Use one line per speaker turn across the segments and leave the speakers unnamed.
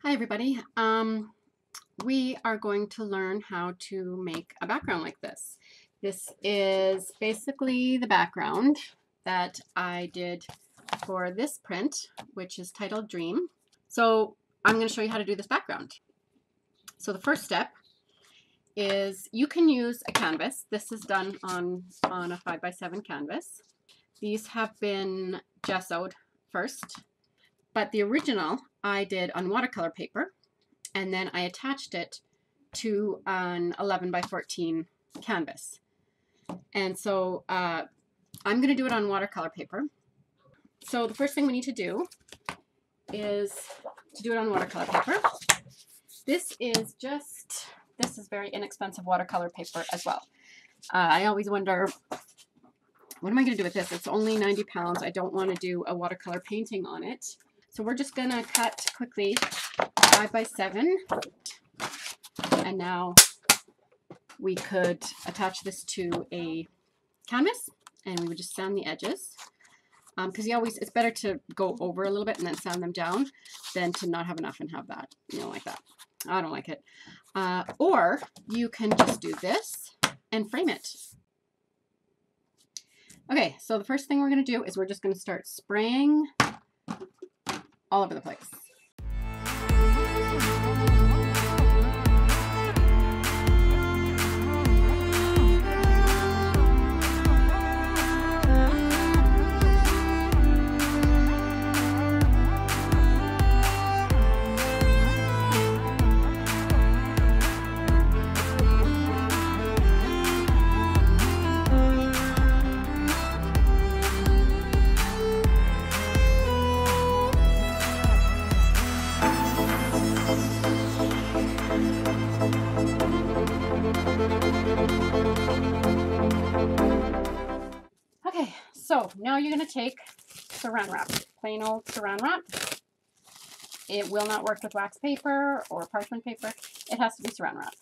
Hi everybody. We are going to learn how to make a background like this. This is basically the background that I did for this print, which is titled Dream. So I'm going to show you how to do this background. So the first step is you can use a canvas. This is done on a 5x7 canvas. These have been gessoed first, but the original I did on watercolor paper. And then I attached it to an 11x14 canvas. And so I'm going to do it on watercolor paper. So the first thing we need to do is to do it on watercolor paper. This is very inexpensive watercolor paper as well. I always wonder, what am I going to do with this? It's only 90 pounds. I don't want to do a watercolor painting on it. So we're just going to cut quickly 5x7. And now we could attach this to a canvas and we would just sand the edges. Because it's better to go over a little bit and then sand them down than to not have enough and have that, like that. I don't like it. Or you can just do this and frame it. Okay, so the first thing we're going to do is we're just going to start spraying all over the place. Okay, so now you're going to take saran wrap, plain old saran wrap. It will not work with wax paper or parchment paper. It has to be saran wrap.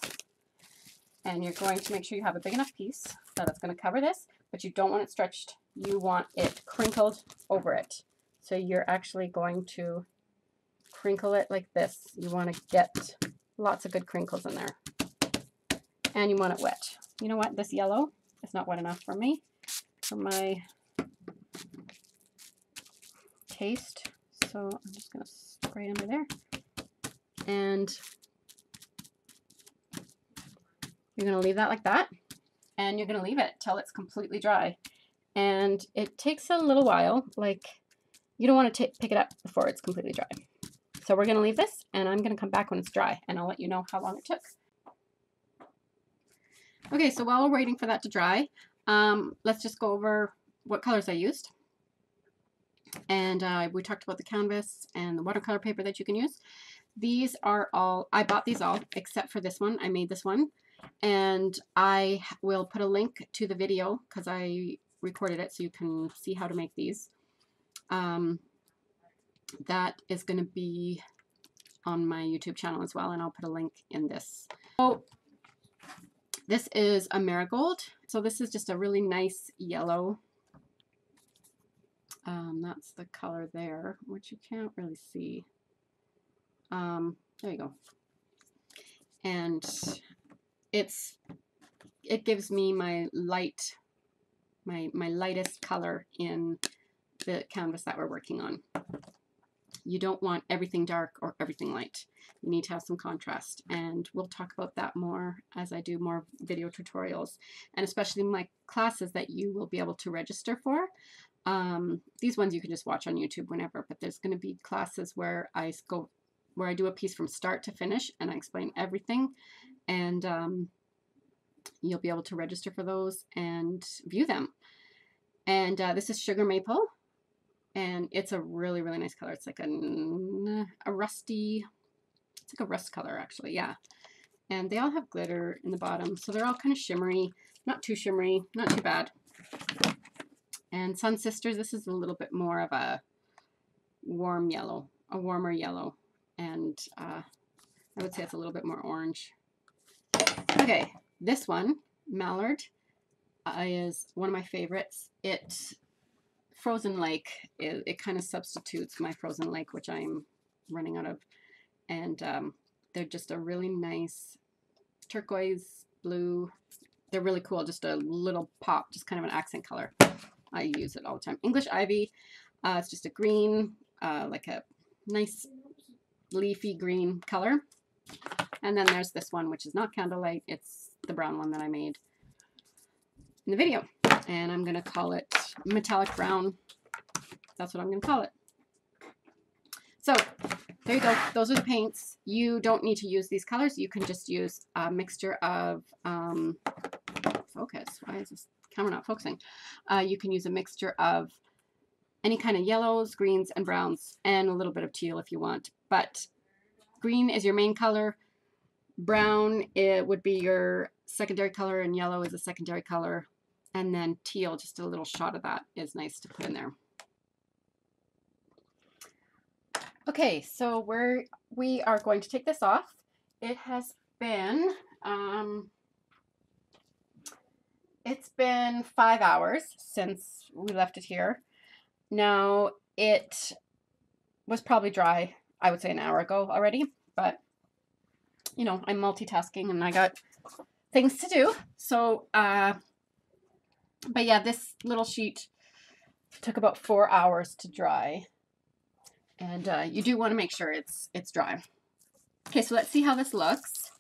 And you're going to make sure you have a big enough piece that it's going to cover this, but you don't want it stretched. You want it crinkled over it. So you're actually going to crinkle it like this. You want to get lots of good crinkles in there. And you want it wet. You know what? This yellow is not wet enough for me, for my taste. So I'm just going to spray under there. And you're going to leave that like that. And you're going to leave it till it's completely dry. And it takes a little while. Like, you don't want to pick it up before it's completely dry. So we're going to leave this, and I'm going to come back when it's dry, and I'll let you know how long it took. Okay, so while we're waiting for that to dry, let's just go over what colors I used. And we talked about the canvas and the watercolor paper that you can use. These are all, I bought these all except for this one. I made this one. And I will put a link to the video because I recorded it so you can see how to make these. That is going to be on my YouTube channel as well, and I'll put a link in this. So this is a marigold. So this is just a really nice yellow. That's the color there, which you can't really see. There you go. And it gives me my light, my lightest color in the canvas that we're working on. You don't want everything dark or everything light. You need to have some contrast, and we'll talk about that more as I do more video tutorials, and especially my classes that you will be able to register for. These ones you can just watch on YouTube whenever, but there's going to be classes where I do a piece from start to finish and I explain everything, and you'll be able to register for those and view them. And this is Sugar Maple. And it's a really, really nice color. It's like a rusty, it's like a rust color actually, yeah. And they all have glitter in the bottom, so they're all kind of shimmery, not too shimmery, not too bad. And Sun Sisters, this is a little bit more of a warm yellow, a warmer yellow. And I would say it's a little bit more orange. Okay, this one, Mallard, is one of my favorites. Frozen Lake, it kind of substitutes my Frozen Lake, which I'm running out of and they're just a really nice turquoise blue. They're really cool, just a little pop, just kind of an accent color. I use it all the time. English ivy, it's just a green, like a nice leafy green color. And then there's this one, which is not candlelight. It's the brown one that I made in the video. And I'm going to call it metallic brown. That's what I'm going to call it. So there you go. Those are the paints. You don't need to use these colors. You can just use a mixture of, focus. Why is this camera not focusing? You can use a mixture of any kind of yellows, greens, and browns, and a little bit of teal if you want. But green is your main color. Brown, it would be your secondary color, and yellow is a secondary color. And then teal, just a little shot of that is nice to put in there. Okay, so we are going to take this off. It has been, it's been 5 hours since we left it here. Now, it was probably dry, I would say an hour ago already, but you know, I'm multitasking and I got things to do. So, but yeah, this little sheet took about 4 hours to dry. And you do want to make sure it's dry. Okay, so let's see how this looks.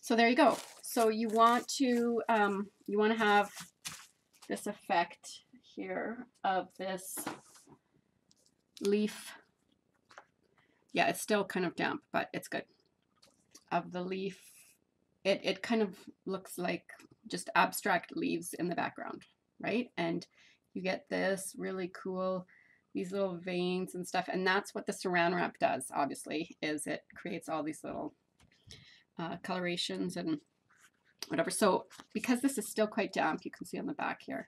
So there you go. So you want to have this effect here of this leaf. Yeah, it's still kind of damp, but it's good. Of the leaf, it kind of looks like just abstract leaves in the background, right? And you get this really cool, these little veins and stuff. And that's what the Saran Wrap does, obviously, is it creates all these little colorations and whatever. So because this is still quite damp, you can see on the back here,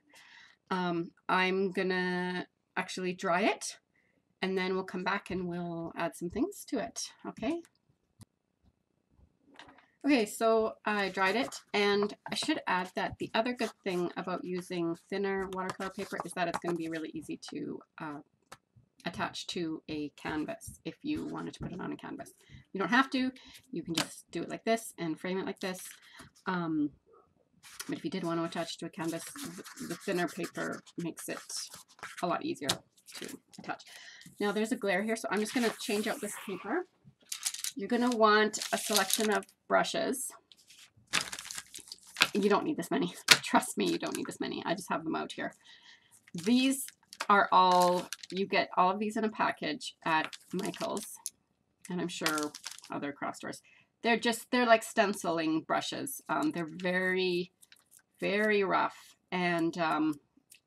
I'm gonna actually dry it, and then we'll come back and we'll add some things to it, okay? Okay, so I dried it, and I should add that the other good thing about using thinner watercolor paper is that it's going to be really easy to attach to a canvas if you wanted to put it on a canvas. You don't have to. You can just do it like this and frame it like this. But if you did want to attach to a canvas, the thinner paper makes it a lot easier to attach. Now there's a glare here, so I'm just going to change out this paper. You're going to want a selection of brushes. You don't need this many. Trust me, you don't need this many. I just have them out here. These are all, you get all of these in a package at Michael's, and I'm sure other craft stores. They're like stenciling brushes. They're very, very rough, and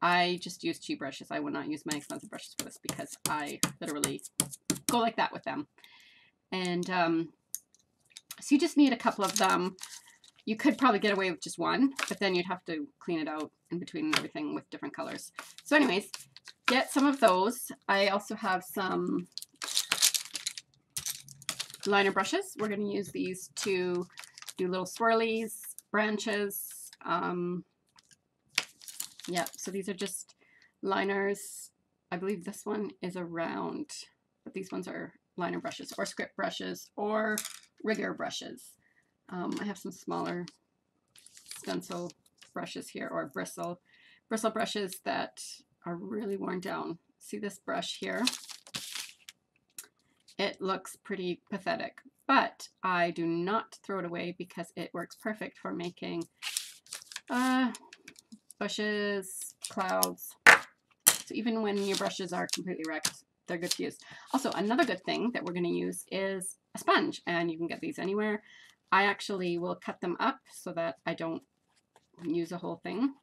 I just use cheap brushes. I would not use my expensive brushes for this because I literally go like that with them. And so you just need a couple of them. You could probably get away with just one, but then you'd have to clean it out in between and everything with different colors. So anyways, get some of those. I also have some liner brushes. We're going to use these to do little swirlies, branches. Yeah, so these are just liners. I believe this one is a round, but these ones are liner brushes or script brushes or rigger brushes. I have some smaller stencil brushes here, or bristle brushes that are really worn down. See this brush here? It looks pretty pathetic, but I do not throw it away because it works perfect for making bushes, clouds. So even when your brushes are completely wrecked, they're good to use. Also, another good thing that we're going to use is a sponge, and you can get these anywhere. I actually will cut them up so that I don't use a whole thing.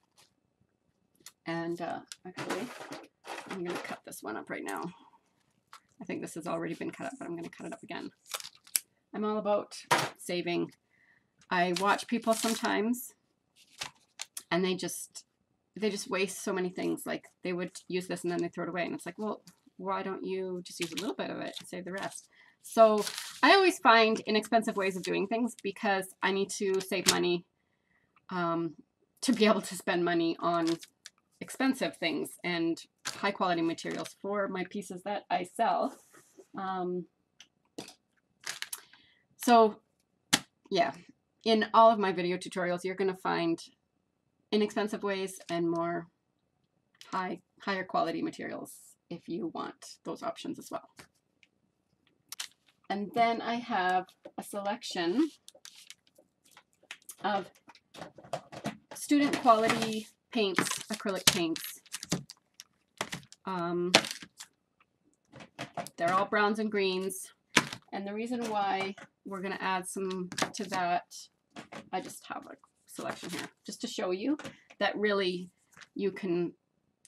And actually, I'm going to cut this one up right now. I think this has already been cut up, but I'm going to cut it up again. I'm all about saving. I watch people sometimes, and they just waste so many things. Like, they would use this and then they throw it away, and it's like, well, why don't you just use a little bit of it and save the rest? So I always find inexpensive ways of doing things because I need to save money to be able to spend money on expensive things and high quality materials for my pieces that I sell. So yeah, in all of my video tutorials, you're going to find inexpensive ways and more higher quality materials if you want those options as well. And then I have a selection of student quality paints, acrylic paints. They're all browns and greens. And the reason why we're going to add some to that, I just have a selection here just to show you that really you can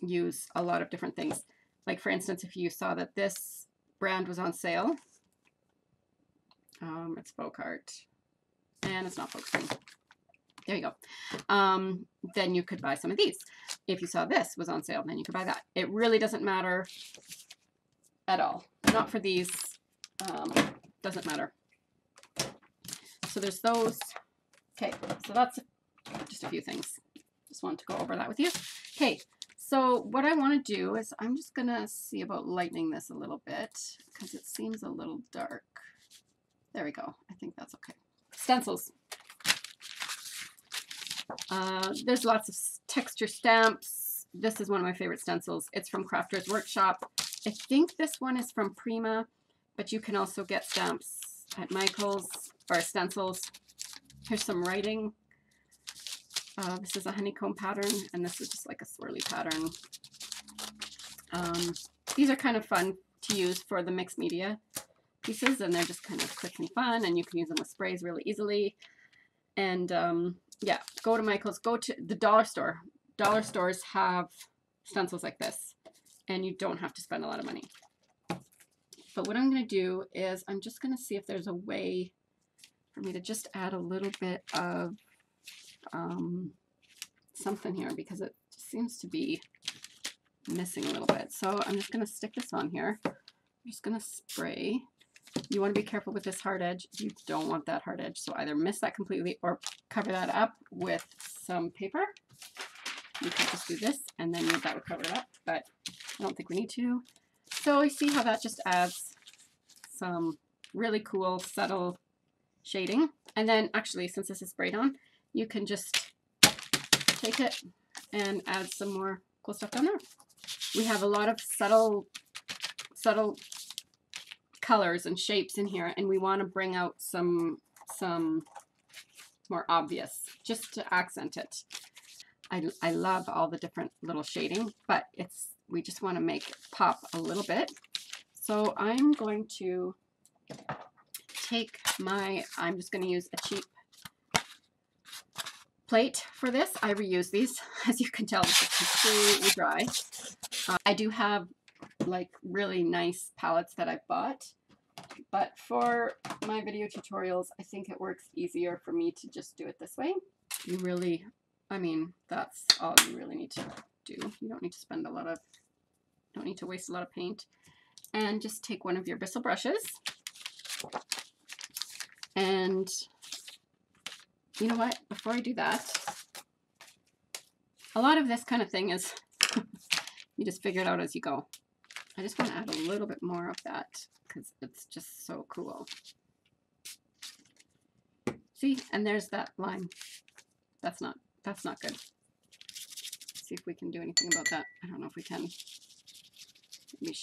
use a lot of different things. Like for instance, if you saw that this brand was on sale, it's Folk Art, and it's not focusing. There you go. Then you could buy some of these. If you saw this was on sale, then you could buy that. It really doesn't matter at all. Not for these. Doesn't matter. So there's those. Okay, so that's just a few things. Just wanted to go over that with you. Okay, so what I want to do is I'm just going to see about lightening this a little bit because it seems a little dark. There we go. I think that's okay. Stencils. There's lots of texture stamps. This is one of my favorite stencils. It's from Crafters Workshop. I think this one is from Prima, but you can also get stamps at Michael's or stencils. Here's some writing. This is a honeycomb pattern, and this is just like a swirly pattern. These are kind of fun to use for the mixed media pieces, and they're just kind of quick and fun, and you can use them with sprays really easily. And yeah, go to Michael's, go to the dollar store. Dollar stores have stencils like this, and you don't have to spend a lot of money. But what I'm going to do is I'm just going to see if there's a way for me to just add a little bit of something here, because it seems to be missing a little bit. So I'm just going to stick this on here. I'm just going to spray. You want to be careful with this hard edge. You don't want that hard edge. So either miss that completely or cover that up with some paper. You can just do this and then that would cover it up, but I don't think we need to. So you see how that just adds some really cool, subtle shading. And then actually, since this is sprayed on, you can just take it and add some more cool stuff down there. We have a lot of subtle colors and shapes in here, and we want to bring out some more obvious, just to accent it. I love all the different little shading, but we just want to make it pop a little bit. So I'm going to take I'm just going to use a cheap plate for this. I reuse these. As you can tell, this is completely dry. I do have like really nice palettes that I bought, but for my video tutorials, I think it works easier for me to just do it this way. You really, I mean, that's all you really need to do. You don't need to spend don't need to waste a lot of paint. And just take one of your bristle brushes. And you know what? Before I do that, a lot of this kind of thing is you just figure it out as you go. I just want to add a little bit more of that because it's just so cool. See, and there's that line. That's not good. Let's see if we can do anything about that. I don't know if we can. Maybe